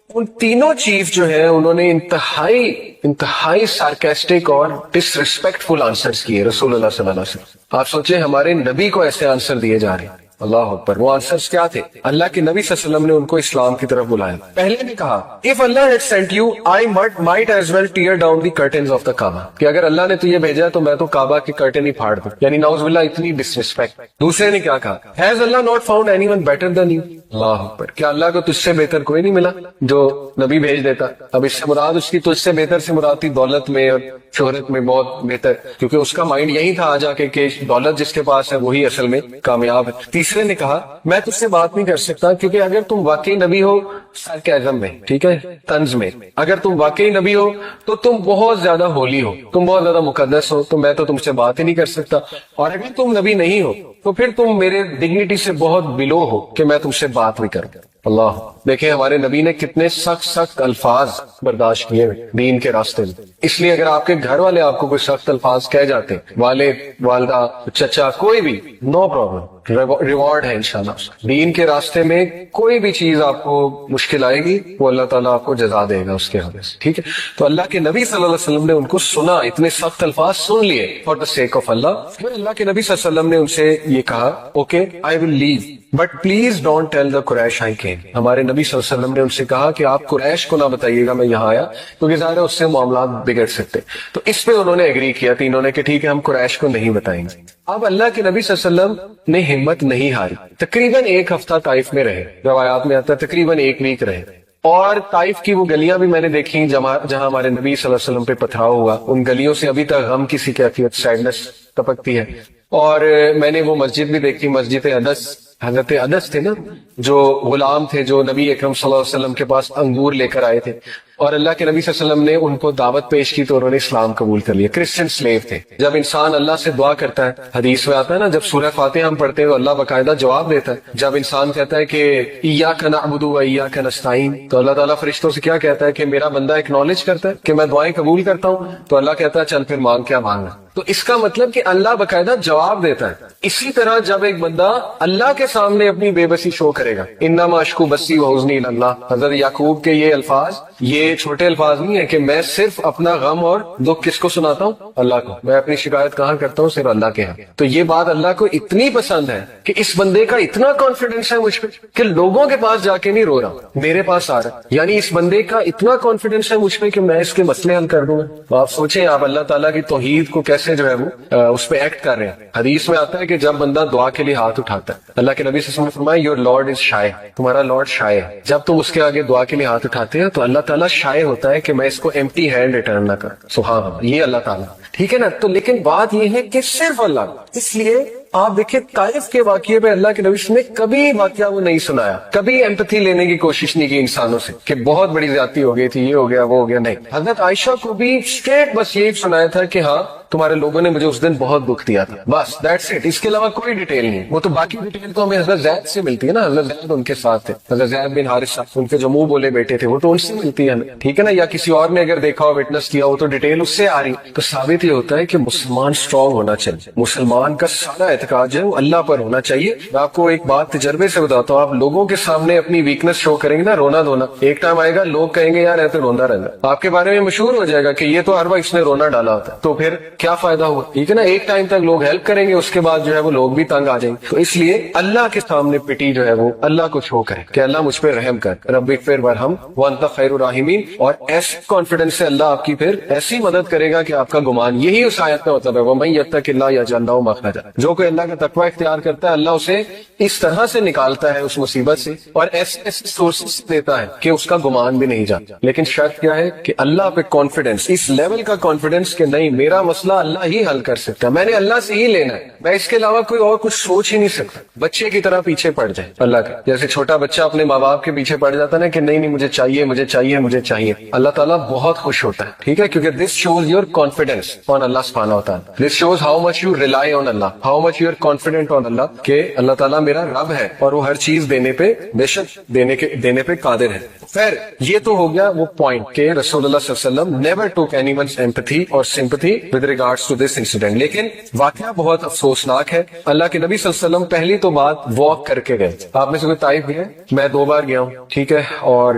ان تینوں چیف جو ہے انہوں نے انتہائی سارکیسٹک اور ڈس ریسپیکٹفل آنسرز کیے رسول اللہ صلی اللہ علیہ وسلم. آپ سوچیں ہمارے نبی کو ایسے آنسر دیے جا رہے ہیں, اللہ اکبر. وہ آنسرز کیا تھے؟ اللہ کے نبی صلی اللہ علیہ وسلم نے ان کو اسلام کی طرف بلایا. پہلے نے کہا if Allah had sent you I might as well tear down the curtains of the Kaaba, کہ اگر اللہ نے تجھے بھیجا تو میں تو کعبہ کے کرٹن ہی پھاڑ دوں, یعنی نعوذ باللہ اتنی ڈس ریسپیکٹ. دوسرے نے کیا کہا has Allah not found anyone better than you, اللہ اکبر. کیا اللہ کو تجھ سے بہتر کوئی نہیں ملا جو نبی بھیج دیتا؟ اب اس سے مراد اس کی تجھ سے بہتر سے مراد تھی دولت میں اور شہرت میں بہت بہتر, کیونکہ اس کا مائنڈ یہی تھا آ جا کے کہ دولت جس کے پاس ہے وہی اصل میں کامیاب ہے. تیسرے نے کہا میں تجھ سے بات نہیں کر سکتا کیونکہ اگر تم واقعی نبی ہو سارکیزم میں, ٹھیک ہے, طنز میں, اگر تم واقعی نبی ہو تو تم بہت زیادہ ہولی ہو, تم بہت زیادہ مقدس ہو, تو میں تو تم سے بات ہی نہیں کر سکتا. اور اگر تم نبی نہیں ہو تو پھر تم میرے ڈگنیٹی سے بہت بلو ہو کہ میں تم سے بات بھی کروں. اللہ دیکھیں ہمارے نبی نے کتنے سخت الفاظ برداشت کیے دین کے راستے میں. اس لیے اگر آپ کے گھر والے آپ کو کوئی سخت الفاظ کہہ جاتے, والد والدہ چچا کوئی بھی, نو پرابلم, ریوارڈ ہے انشاءاللہ. دین کے راستے میں کوئی بھی چیز آپ کو مشکل آئے گی وہ اللہ تعالیٰ آپ کو جزا دے گا اس کے حوالے سے. ٹھیک ہے, تو اللہ کے نبی صلی اللہ علیہ وسلم نے ان کو سنا, اتنے سخت الفاظ سن لیے فار دا سیک آف اللہ. پھر اللہ کے نبی صلی اللہ علیہ وسلم نے ان سے یہ کہا okay I will leave but please don't tell the Quraysh I came. ہمارے نبی صلی اللہ علیہ وسلم نے ان سے کہا کہ آپ قریش کو نہ بتائیے گا میں یہاں آیا, کیونکہ ظاہر ہے اس سے معاملات بگڑ سکتے. تو اس پہ انہوں نے ایگری کیا تینوں نے کہ ٹھیک ہے ہم قریش کو نہیں بتائیں گے. اب اللہ کے نبی صلی اللہ علیہ وسلم نے ہمت نہیں ہاری, تقریباً 1 ہفتہ طائف میں رہے, روایات میں آتا ہے تقریباً 1 ویک رہے. اور طائف کی وہ گلیاں بھی میں نے دیکھی جہاں ہمارے نبی صلی اللہ علیہ وسلم پہ پتھراؤ ہوا, ان گلیوں سے ابھی تک غم کی سی کیفیت, سیڈنس ٹپکتی ہے. اور میں نے وہ مسجد بھی دیکھی, مسجد انس, حضرت انس تھے نا جو غلام تھے جو نبی اکرم صلی اللہ علیہ وسلم کے پاس انگور لے کر آئے تھے, اور اللہ کے نبی صلی اللہ علیہ وسلم نے ان کو دعوت پیش کی تو انہوں نے اسلام قبول کر لیا. کرسچن سلیو تھے. جب انسان اللہ سے دعا کرتا ہے, حدیث میں آتا ہے نا جب سورہ فاتحہ ہم پڑھتے ہیں تو اللہ باقاعدہ جواب دیتا ہے. جب انسان کہتا ہے کہ ایاک نعبد و ایاک نستعین, تو اللہ تعالیٰ فرشتوں سے کیا کہتا ہے کہ میرا بندہ ایکنالج کرتا ہے کہ میں دعائیں قبول کرتا ہوں, تو اللہ کہتا ہے چل پھر مانگ کیا مانگنا. تو اس کا مطلب کہ اللہ باقاعدہ جواب دیتا ہے. اسی طرح جب ایک بندہ اللہ کے سامنے اپنی بے بسی شو کرے گا, انما اشکو بسی وحزنی الی اللہ, حضرت یعقوب کے یہ الفاظ یہ چھوٹے الفاظ نہیں ہے کہ میں صرف اپنا غم اور دکھ کس کو سناتا ہوں, اللہ کو. میں اپنی شکایت کہاں کرتا ہوں, صرف اللہ کے ہاں. تو یہ بات اللہ کو اتنی پسند ہے کہ اس بندے کا اتنا کانفیڈنس ہے مجھ پہ کہ لوگوں کے پاس جا کے نہیں رو رہا, میرے پاس آ رہا. یعنی اس بندے کا اتنا کانفیڈنس ہے مجھ پہ کہ میں اس کے مسئلے حل کر دوں گا. تو آپ سوچیں آپ اللہ تعالیٰ کی توحید کو کیسے جو ہے وہ اس پہ ایکٹ کر رہے ہیں. حدیث میں آتا ہے کہ جب بندہ دعا کے لیے ہاتھ اٹھاتا ہے, اللہ کے نبی صلی اللہ علیہ وسلم نے فرمایا یور لارڈ از شائے, تمہارا لارڈ شائے ہے. جب تم اس کے آگے دعا کے لیے ہاتھ اٹھاتے ہیں تو اللہ تعالیٰ شائے ہوتا ہے کہ میں اس کو ایمپٹی ہینڈ ریٹرن نہ کروں. سبحان اللہ, یہ اللہ تعالیٰ, ٹھیک ہے نا. تو لیکن بات یہ ہے کہ صرف اللہ, اس لیے آپ دیکھیں طائف کے واقعے پہ اللہ کے نبی نے کبھی واقعہ وہ نہیں سنایا, کبھی ایمپتھی لینے کی کوشش نہیں کی انسانوں سے کہ بہت بڑی زیادتی ہو گئی تھی, یہ ہو گیا وہ ہو گیا, نہیں. حضرت عائشہ کو بھی اسٹریٹ بس یہی سنایا تھا کہ ہاں تمہارے لوگوں نے مجھے اس دن بہت دکھ دیا تھا, بس دیٹس اٹ. اس کے علاوہ کوئی ڈیٹیل نہیں. وہ تو باقی ڈیٹیل تو ہمیں حضرت زید سے ملتی ہے نا, حضرت زید ان کے ساتھ تھے, حضرت زید بن حارثہ ان کے جو منہ بولے بیٹے تھے وہ تو ان سے ملتی ہے, ٹھیک ہے نا, یا کسی اور نے اگر دیکھا ہو وٹنس کیا ہو تو ڈیٹیل اس سے آ رہی. تو ثابت یہ ہوتا ہے کہ مسلمان اسٹرانگ ہونا چاہیے, مسلمان کا سارا اعتقاد جو ہے وہ اللہ پر ہونا چاہیے. میں آپ کو ایک بات تجربے سے بتاتا ہوں, آپ لوگوں کے سامنے اپنی ویکنس شو کریں گے نا, رونا دھونا, ایک ٹائم آئے گا لوگ کہیں گے یار ایسے روندا رہنا, آپ کے بارے میں مشہور ہو جائے گا کہ یہ تو ہر وقت اس نے رونا ڈالا ہوتا ہے, تو پھر کیا فائدہ ہوا, ٹھیک ہے نا. ایک ٹائم تک لوگ ہیلپ کریں گے, اس کے بعد جو ہے وہ لوگ بھی تنگ آ جائیں گے. تو اس لیے اللہ کے سامنے پٹی جو ہے وہ اللہ کو شو کرے کہ اللہ مجھ پہ رحم کر, رب اغفر وارحم وانت خیر الراحمین. اور ایسے کانفیڈنس سے اللہ آپ کی پھر ایسی مدد کرے گا کہ آپ کا گمان, یہی اس آیت کا مطلب ہے وَمَن يَتَّقِ اللَّهَ يَجْعَل لَهُ مَخْرَجًا. جو کوئی اللہ کا تقوی اختیار کرتا ہے اللہ اسے اس طرح سے نکالتا ہے اس مصیبت سے, اور ایسے سورسز دیتا ہے کہ اس کا گمان بھی نہیں جاتا. لیکن شرط کیا ہے کہ اللہ پہ کانفیڈنس, اس لیول کا کانفیڈنس کہ نہیں میرا مسئلہ اللہ ہی حل کر سکتا ہے, میں نے اللہ سے ہی لینا ہے, میں اس کے علاوہ کوئی اور کچھ سوچ ہی نہیں سکتا. بچے کی طرح پیچھے پڑ جائے اللہ کا, جیسے چھوٹا بچہ اپنے ماں باپ کے پیچھے پڑ جاتا نا کہ نہیں نہیں مجھے چاہیے مجھے چاہیے مجھے چاہیے. اللہ تعالیٰ بہت خوش ہوتا ہے, ٹھیک ہے, کیونکہ this shows your confidence on اللہ سبحانہ وتعالی. This shows how much you rely on اللہ, how much you are confident on اللہ کہ اللہ تعالیٰ میرا رب ہے اور وہ ہر چیز دینے پہ بے شک دینے پہ قادر ہے. خیر یہ تو ہو گیا وہ پوائنٹ کہ رسول اللہ صلی اللہ علیہ وسلم never took anyone's empathy اور sympathy with regards to this incident. لیکن واقعہ بہت افسوسناک ہے. اللہ کے نبی صلی اللہ علیہ وسلم پہلی تو بات واک کر کے گئے. آپ میں سے کوئی طائف گیا؟ میں 2 بار گیا ہوں, ٹھیک ہے, اور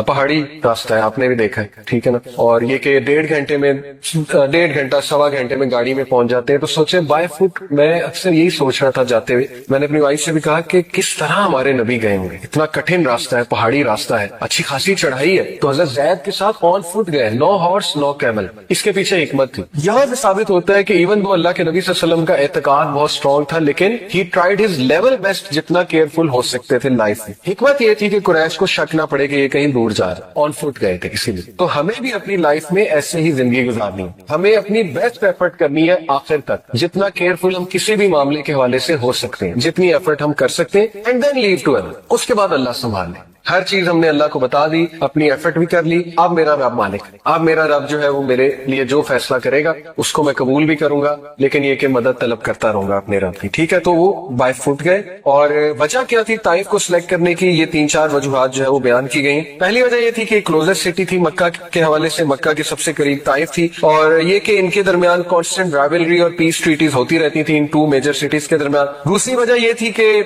پہاڑی راستہ ہے, آپ نے بھی دیکھا ہے, ٹھیک ہے نا, اور یہ کہ 1.5 گھنٹے میں 1.5 گھنٹہ 1.25 گھنٹے میں گاڑی میں پہنچ جاتے ہیں. تو سوچے بائی فٹ, میں اکثر یہی سوچ رہا تھا جاتے ہوئے, میں نے اپنی وائف سے بھی کہا کہ کس طرح ہمارے نبی گئے ہوں گے, اتنا کٹھن راستہ ہے, پہاڑی راستہ ہے, اچھی خاصی چڑھائی ہے, تو حضرت زید کے ساتھ آن فٹ گئے, نو ہارس نو کیمل. اس کے پیچھے حکمت تھی. یہاں سے ثابت ہوتا ہے کہ ایون دو اللہ کے نبی صلی اللہ علیہ وسلم کا اعتقاد بہت اسٹرانگ تھا, لیکن ہی ٹرائیڈ ہز لیول بیسٹ جتنا کیئرفل ہو سکتے تھے لائف میں. حکمت یہ تھی کہ قریش کو شک نہ پڑے کہ یہ کہیں دور جا رہا, آن فٹ گئے تھے اسی لیے. تو ہمیں بھی اپنی لائف میں ایسے ہی زندگی گزارنی ہے, ہمیں اپنی بیسٹ ایفرٹ کرنی ہے آخر تک, جتنا کیئرفل ہم کسی بھی معاملے کے حوالے سے ہو سکتے ہیں, جتنی ایفرٹ ہم کر سکتے ہیں, اینڈ دین لیو ٹو اللہ. اس کے بعد اللہ سنبھال لے. ہر چیز ہم نے اللہ کو بتا دی, اپنی ایفرٹ بھی کر لی. اب میرا رب مالک, اب میرا رب جو ہے وہ میرے لیے جو فیصلہ کرے گا اس کو میں قبول بھی کروں گا, لیکن یہ کہ مدد طلب کرتا رہوں گا اپنے رب کی, ٹھیک ہے. تو وہ بائی فٹ گئے. اور وجہ کیا تھی طائف کو سلیکٹ کرنے کی؟ یہ 3-4 وجوہات جو ہے وہ بیان کی گئی. پہلی وجہ یہ تھی کہ کلوزسٹ سٹی تھی مکہ کے حوالے سے, مکہ کے سب سے قریب طائف تھی, اور یہ کہ ان کے درمیان کانسٹنٹ رائولری اور پیس ٹریٹیز ہوتی رہتی تھی ان 2 میجر سٹیز کے درمیان. دوسری وجہ یہ تھی کہ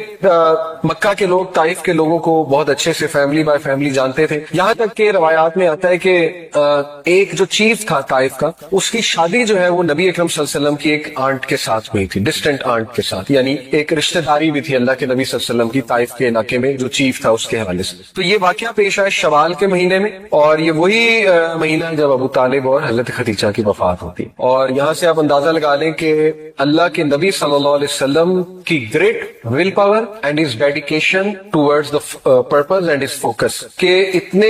مکہ کے لوگ طائف کے لوگوں کو بہت اچھے سے فیملی بائی فیملی جانتے تھے. یہاں تک کہ روایات میں آتا ہے کہ ایک جو چیف تھا طائف کا, اس کی شادی جو ہے وہ نبی اکرم صلی اللہ علیہ وسلم کی ایک آنٹ کے ساتھ ہوئی تھی, ڈسٹنٹ آنٹ کے ساتھ, یعنی ایک رشتہ داری بھی تھی اللہ کے نبی صلی اللہ علیہ وسلم کی طائف کے علاقے میں جو چیف تھا اس کے حوالے سے. تو یہ واقعہ پیش آیا شوال کے مہینے میں, اور یہ وہی مہینہ ہے جب ابو طالب اور حضرت خدیجہ کی وفات ہوتی. اور یہاں سے آپ اندازہ لگا لیں کہ اللہ کے نبی صلی اللہ علیہ وسلم کی great will power and his dedication towards the purpose and his focus, کہ اتنے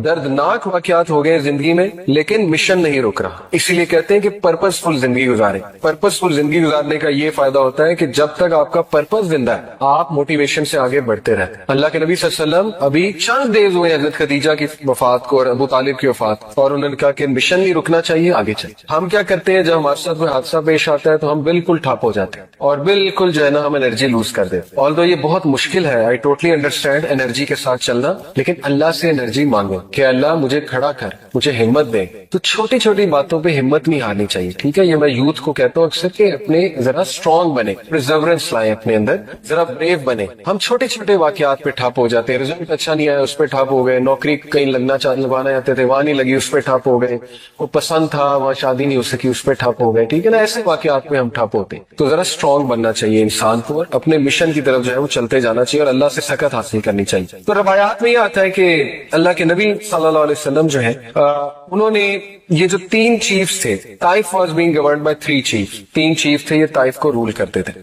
دردناک واقعات ہو گئے زندگی میں لیکن مشن نہیں رک رہا. اسی لیے کہتے ہیں کہ پرپز فل زندگی گزارے. پرپز فل زندگی گزارنے کا یہ فائدہ ہوتا ہے کہ جب تک آپ کا پرپز زندہ ہے آپ موٹیویشن سے آگے بڑھتے رہتے ہیں. اللہ کے نبی صلی اللہ علیہ وسلم ابھی چند ڈیز ہوئے حضرت خدیجہ کی وفات کو اور ابو طالب کی وفات, اور انہوں نے کہا کہ مشن نہیں رکنا چاہیے, آگے چلیں. ہم کیا کرتے ہیں جب ہمارے ساتھ کوئی حادثہ پیش آتا ہے تو ہم بالکل ٹھپ ہو جاتے ہیں اور بالکل جو ہے نا ہم انرجی لوز کر دیتے ہیں. آلدو یہ بہت مشکل ہے, آئی ٹوٹلی انڈرسٹینڈ انرجی کے ساتھ چلنا, لیکن اللہ سے انرجی مانگو کہ اللہ مجھے کھڑا کر, مجھے ہمت دے. تو چھوٹی چھوٹی باتوں پہ ہمت نہیں ہارنی چاہیے, ٹھیک ہے. یہ میں یوتھ کو کہتا ہوں اکثر کہ اپنے ذرا اسٹرانگ بنے, پرزیورنس لائیں اپنے اندر, ذرا بریو بنے. ہم چھوٹے چھوٹے واقعات پہ ٹھپ ہو جاتے ہیں, رزلٹ اچھا نہیں آیا اس پہ ٹھپ ہو گئے, نوکری کہیں لگوانا چاہتے تھے وہاں نہیں لگی اس پہ ٹھپ ہو گئے, وہ پسند تھا وہاں شادی نہیں ہو سکی اس پہ ٹھپ ہو گئے, ٹھیک ہے نا. ایسے واقعات پہ ہم ٹھپ ہوتے ہیں. تو ذرا اسٹرانگ بننا چاہیے انسان کو, اور اپنے مشن کی طرف جو ہے وہ چلتے جانا چاہیے اور اللہ سے سکت حاصل کرنی چاہیے. تو روایات میں یہ آتا ہے کہ اللہ کے نبی صلی اللہ علیہ وسلم جو ہے انہوں نے یہ جو 3 چیفز تھے, Taif was being governed by 3 chiefs, 3 chief تھے یہ طائف کو رول کرتے تھے.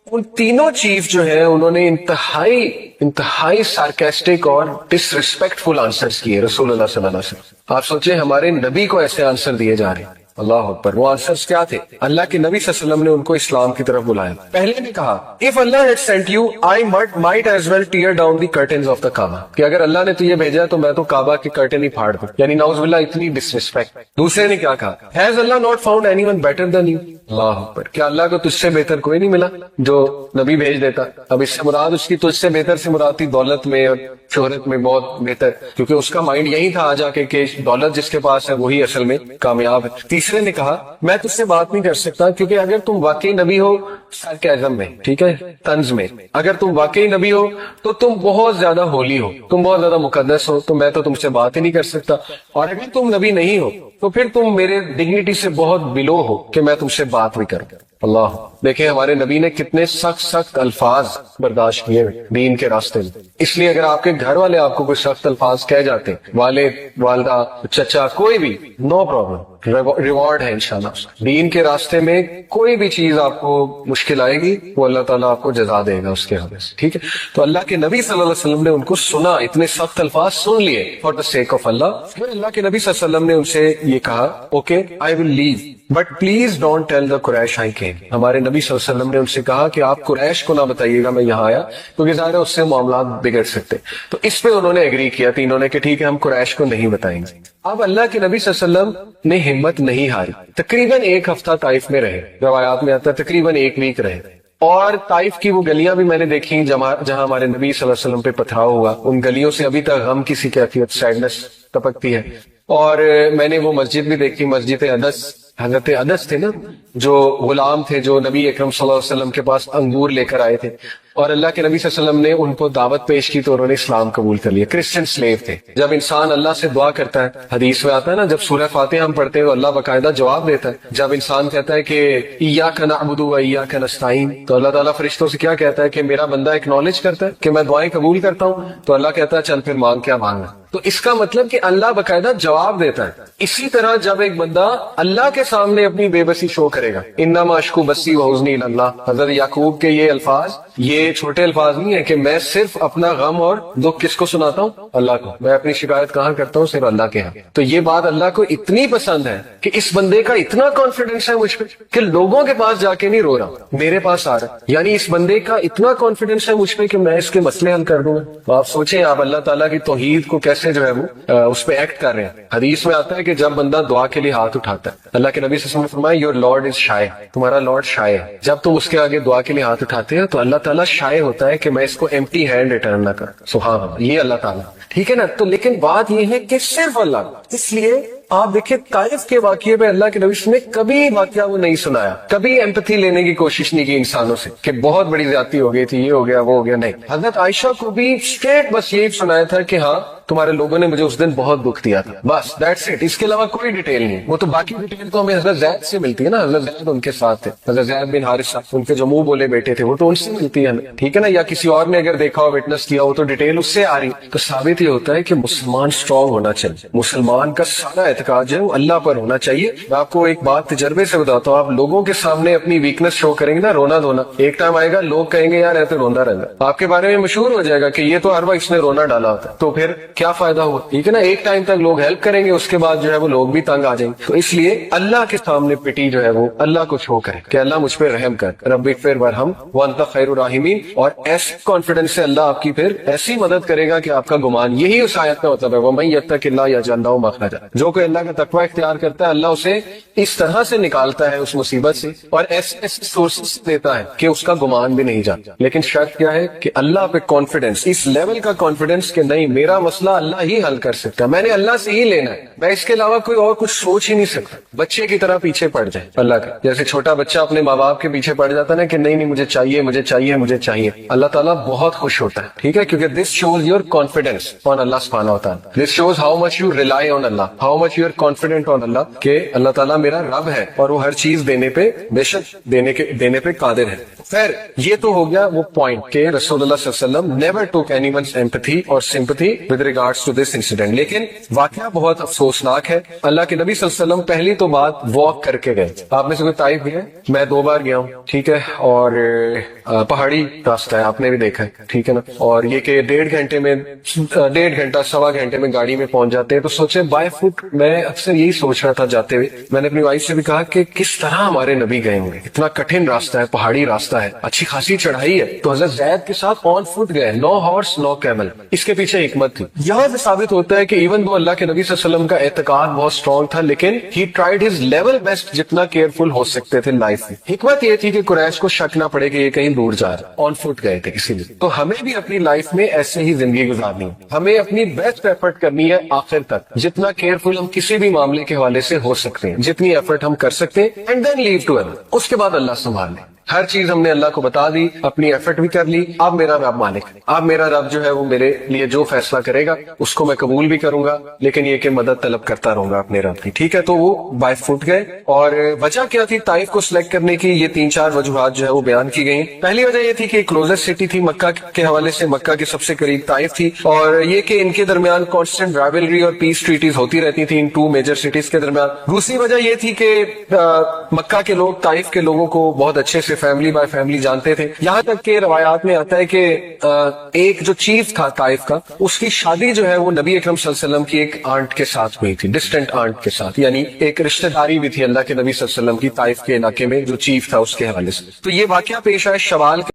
ان تینوں چیف جو ہیں انہوں نے انتہائی سارکیسٹک اور ڈس ریسپیکٹفل آنسرز کیے رسول اللہ صلی اللہ علیہ وسلم. آپ سوچیں ہمارے نبی کو ایسے آنسر دیے جا رہے ہیں, اللہ اکبر. وہ آنسرز کیا تھے؟ اللہ کے نبی صلی اللہ علیہ وسلم نے ان کو اسلام کی طرف بلایا. پہلے نے کہا if Allah had sent you I might as well tear down the curtains of the Kaaba, کہ اگر اللہ نے تجھے بھیجا تو میں تو کعبہ کے کرٹن ہی پھاڑ دوں, یعنی نعوذ باللہ اتنی ڈسریسپیکٹ. دوسرے نے کیا کہا has Allah not found anyone better than you, اللہ اکبر. کیا اللہ کو تجھ سے بہتر کوئی نہیں ملا جو نبی بھیج دیتا؟ اب اس سے مراد اس کی تجھ سے بہتر سے مراد تھی دولت میں اور شہرت میں بہت بہتر, کیونکہ اس کا مائنڈ یہی تھا آ جا کے کہ دولت جس کے پاس ہے وہی اصل میں کامیاب ہے. تیسرے نے کہا میں تجھ سے بات نہیں کر سکتا کیونکہ اگر تم واقعی نبی ہو سارکیزم میں, ٹھیک ہے, طنز میں, اگر تم واقعی نبی ہو تو تم بہت زیادہ ہولی ہو, تم بہت زیادہ مقدس ہو, تو میں تو تم سے بات ہی نہیں کر سکتا. اور اگر تم نبی نہیں ہو تو پھر تم میرے ڈگنیٹی سے بہت بلو ہو کہ میں تم سے بات بھی کروں. اللہ دیکھیں ہمارے نبی نے کتنے سخت الفاظ برداشت کیے دین کے راستے میں. اس لیے اگر آپ کے گھر والے آپ کو کوئی سخت الفاظ کہہ جاتے, والد والدہ چچا کوئی بھی, نو پرابلم, ریوارڈ ہے انشاءاللہ. دین کے راستے میں کوئی بھی چیز آپ کو مشکل آئے گی وہ اللہ تعالیٰ آپ کو جزا دے گا اس کے حوالے سے, ٹھیک ہے. تو اللہ کے نبی صلی اللہ علیہ وسلم نے ان کو سنا, اتنے سخت الفاظ سن لیے فار دا سیک آف اللہ. پھر اللہ کے نبی صلی اللہ علیہ وسلم نے ان سے یہ کہا okay I will leave but please don't tell the Quraysh I came, ہمارے نبی صلی اللہ علیہ وسلم نے ان سے کہا کہ آپ قریش کو نہ بتائیے گا میں یہاں آیا، کیونکہ ظاہر ہے اس سے معاملات بگڑ سکتے. تو اس پہ انہوں نے ایگری کیا تینوں نے کہ ٹھیک ہے ہم قریش کو نہیں بتائیں گے. اب اللہ کے نبی صلی اللہ علیہ وسلم نے ہمت نہیں ہاری، تقریباً 1 ہفتہ طائف میں رہے، روایات میں آتا ہے تقریباً 1 ویک رہے. اور طائف کی وہ گلیاں بھی میں نے دیکھی جہاں ہمارے نبی صلی اللہ علیہ وسلم پہ پتھراؤ ہوا، ان گلیوں سے ابھی تک غم کی سی کیفیت، سیڈنس ٹپکتی ہے. اور میں نے وہ مسجد بھی دیکھی، مسجد عدس، حضرت عدس تھے نا جو غلام تھے جو نبی اکرم صلی اللہ علیہ وسلم کے پاس انگور لے کر آئے تھے، اور اللہ کے نبی صلی اللہ علیہ وسلم نے ان کو دعوت پیش کی تو انہوں نے اسلام قبول کر لیا. کرسچن سلیو تھے. جب انسان اللہ سے دعا کرتا ہے، حدیث میں آتا ہے نا جب سورہ فاتحہ ہم پڑھتے ہیں تو اللہ باقاعدہ جواب دیتا ہے. جب انسان کہتا ہے کہ ایاک نعبد و ایاک نستعین، تو اللہ تعالیٰ فرشتوں سے کیا کہتا ہے کہ میرا بندہ ایکنالج کرتا ہے کہ میں دعائیں قبول کرتا ہوں، تو اللہ کہتا ہے چل پھر مانگ کیا مانگنا. تو اس کا مطلب کہ اللہ باقاعدہ جواب دیتا ہے. اسی طرح جب ایک بندہ اللہ کے سامنے اپنی بے بسی شو کرے گا، انما اشکو بسی و حزنی اللہ، حضرت یعقوب کے یہ الفاظ یہ چھوٹے الفاظ نہیں ہے کہ میں صرف اپنا غم اور دکھ کس کو سناتا ہوں؟ اللہ کو. میں اپنی شکایت کہاں کرتا ہوں؟ صرف اللہ کے ہاں. تو یہ بات اللہ کو اتنی پسند ہے کہ اس بندے کا اتنا کانفیڈنس ہے مجھ پہ کہ لوگوں کے پاس جا کے نہیں رو رہا، میرے پاس آ رہا. یعنی اس بندے کا اتنا کانفیڈنس ہے مجھ پہ کہ میں اس کے مسئلے حل کر دوں گا. تو آپ سوچیں آپ اللہ تعالیٰ کی توحید کو کیسے جو ہے وہ اس پہ ایکٹ کر رہے ہیں. حدیث میں آتا ہے کہ جب بندہ دعا کے لیے ہاتھ اٹھاتا ہے، اللہ کے نبی صلی اللہ علیہ وسلم نے فرمایا یور لارڈ از شائے، تمہارا لارڈ شائے ہے. جب تم اس کے آگے دعا کے لیے ہاتھ اٹھاتے ہیں تو اللہ تعالیٰ شائے ہوتا ہے کہ میں اس کو ایمپٹی ہینڈ ریٹرن نہ کروں. سبحان اللہ، یہ اللہ تعالیٰ ٹھیک ہے نا. تو لیکن بات یہ ہے کہ صرف اللہ، اس لیے آپ دیکھیں طائف کے واقعے پہ اللہ کے نبی صلی اللہ علیہ وسلم نے کبھی واقعہ وہ نہیں سنایا، کبھی ایمپتھی لینے کی کوشش نہیں کی انسانوں سے کہ بہت بڑی زیادتی ہو گئی تھی، یہ ہو گیا وہ ہو گیا. نہیں، حضرت عائشہ کو بھی اسٹریٹ بس یہی سنایا تھا کہ ہاں تمہارے لوگوں نے مجھے اس دن بہت دکھ دیا تھا، بس دیٹس اٹ. اس کے علاوہ کوئی ڈیٹیل نہیں. وہ تو باقی ڈیٹیل تو ہمیں حضرت زید سے ملتی ہے نا، حضرت زید ان کے ساتھ تھے، حضرت زید بن حارثہ ان کے جو منہ بولے بیٹے تھے، وہ تو ان سے ملتی ہے ہمیں، ٹھیک ہے نا. یا کسی اور نے اگر دیکھا ہو، وٹنس کیا ہو، تو ڈیٹیل اس سے آ رہی. تو ثابت یہ ہوتا ہے کہ مسلمان اسٹرانگ ہونا چاہیے، مسلمان کا سارا اعتقاد جو ہے وہ اللہ پر ہونا چاہیے. میں آپ کو ایک بات تجربے سے بتاتا ہوں، آپ لوگوں کے سامنے اپنی ویکنس شو کریں گے نا، رونا دھونا، ایک ٹائم آئے گا لوگ کہیں گے یار ایسے روندا رہتا، آپ کے بارے میں مشہور ہو جائے گا کہ یہ تو ہر وقت اس نے رونا ڈالا ہوتا ہے. تو پھر کیا فائدہ ہوا؟ ٹھیک ہے نا. ایک ٹائم تک لوگ ہیلپ کریں گے، اس کے بعد جو ہے وہ لوگ بھی تنگ آ جائیں گے. تو اس لیے اللہ کے سامنے پٹی جو ہے وہ اللہ کو شو کرے کہ اللہ مجھ پہ رحم کر، رب اغفر وارحم وانت خیر الراحمین. اور ایسے کانفیڈنس سے اللہ آپ کی پھر ایسی مدد کرے گا کہ آپ کا گمان، یہی اس آیت کا مطلب ہے وَمَن يَتَّقِ اللَّهَ يَجْعَل لَهُ مَخْرَجًا. جو کوئی اللہ کا تقوی اختیار کرتا ہے اللہ اسے اس طرح سے نکالتا ہے اس مصیبت سے، اور ایسے سورسز دیتا ہے کہ اس کا گمان بھی نہیں جاتا. لیکن شرط کیا ہے کہ اللہ پہ کانفیڈنس، اس لیول کا کانفیڈنس کہ نہیں میرا مسئلہ اللہ ہی حل کر سکتا، میں نے اللہ سے ہی لینا ہے، میں اس کے علاوہ کوئی اور کچھ سوچ ہی نہیں سکتا. بچے کی طرح پیچھے پڑ جائے اللہ کا، جیسے چھوٹا بچہ اپنے ماں باپ کے پیچھے پڑ جاتا ہے نا کہ نہیں نہیں مجھے چاہیے مجھے چاہیے مجھے چاہیے. اللہ تعالیٰ بہت خوش ہوتا ہے، ٹھیک ہے، کیونکہ this shows your confidence on اللہ سبحانہ و تعالیٰ. This shows how much you rely on اللہ، how much you are confident on اللہ کہ اللہ تعالیٰ میرا رب ہے اور وہ ہر چیز دینے پہ بے شک دینے پہ قادر ہے. خیر یہ تو ہو گیا وہ پوائنٹ کہ رسول اللہ صلی اللہ علیہ وسلم never took anyone's empathy اور sympathy with regards to this incident. لیکن واقعہ بہت افسوسناک ہے. اللہ کے نبی صلی اللہ علیہ وسلم پہلی تو بات واک کر کے گئے. آپ میں سے کوئی طائف گئے؟ میں 2 بار گیا ہوں، ٹھیک ہے، اور پہاڑی راستہ ہے، آپ نے بھی دیکھا ہے، ٹھیک ہے نا. اور یہ کہ 1.5 گھنٹے میں 1.5 گھنٹہ 1.25 گھنٹے میں گاڑی میں پہنچ جاتے ہیں. تو سوچے بائی فٹ، میں اکثر یہی سوچ رہا تھا جاتے ہوئے، میں نے اپنی وائف سے بھی کہا کہ کس طرح ہمارے نبی گئے ہوں گے. اتنا کٹھن راستہ ہے، پہاڑی راستہ ہے، اچھی خاصی چڑھائی ہے. تو حضرت زید کے ساتھ آن فٹ گئے، نو ہارس نو کیمل. اس کے پیچھے حکمت تھی. یہاں سے ثابت ہوتا ہے کہ ایون وہ اللہ کے نبی صلی اللہ علیہ وسلم کا اعتقاد بہت اسٹرانگ تھا، لیکن ہی ٹرائیڈ ہز لیول بیسٹ جتنا کیئرفل ہو سکتے تھے لائف میں. حکمت یہ تھی کہ قریش کو شک نہ پڑے کہ یہ کہیں دور جا رہا، آن فٹ گئے تھے کسی لیے. تو ہمیں بھی اپنی لائف میں ایسے ہی زندگی گزارنی ہے، ہمیں اپنی بیسٹ ایفرٹ کرنی ہے آخر تک، جتنا کیئرفل ہم کسی بھی معاملے کے حوالے سے ہو سکتے ہیں، جتنی ایفرٹ ہم کر سکتے ہیں، اینڈ دین لیو ٹو اللہ. اس کے بعد اللہ سنبھال لے. ہر چیز ہم نے اللہ کو بتا دی، اپنی ایفرٹ بھی کر لی. اب میرا رب مالک ہے، اب میرا رب جو ہے وہ میرے لیے جو فیصلہ کرے گا اس کو میں قبول بھی کروں گا، لیکن یہ کہ مدد طلب کرتا رہوں گا اپنے رب کی. ٹھیک ہے، تو وہ بائی فٹ گئے. اور وجہ کیا تھی طائف کو سلیکٹ کرنے کی؟ یہ 3-4 وجوہات جو ہے وہ بیان کی گئی. پہلی وجہ یہ تھی کہ کلوزسٹ سٹی تھی مکہ کے حوالے سے، مکہ کے سب سے قریب طائف تھی، اور یہ کہ ان کے درمیان کانسٹنٹ رائولری اور پیس ٹریٹیز ہوتی رہتی تھی ان 2 میجر سٹیز کے درمیان. دوسری وجہ یہ تھی کہ مکہ کے لوگ طائف کے لوگوں کو بہت اچھے سے فیملی بائی فیملی جانتے تھے. یہاں تک کہ روایات میں آتا ہے کہ ایک جو چیف تھا طائف کا, اس کی شادی جو ہے وہ نبی اکرم صلی اللہ علیہ وسلم کی ایک آنٹ کے ساتھ ہوئی تھی, ڈسٹنٹ آنٹ کے ساتھ, یعنی ایک رشتہ داری بھی تھی اللہ کے نبی صلی اللہ علیہ وسلم کی طائف کے علاقے میں جو چیف تھا اس کے حوالے سے. تو یہ واقعہ پیش آیا شوال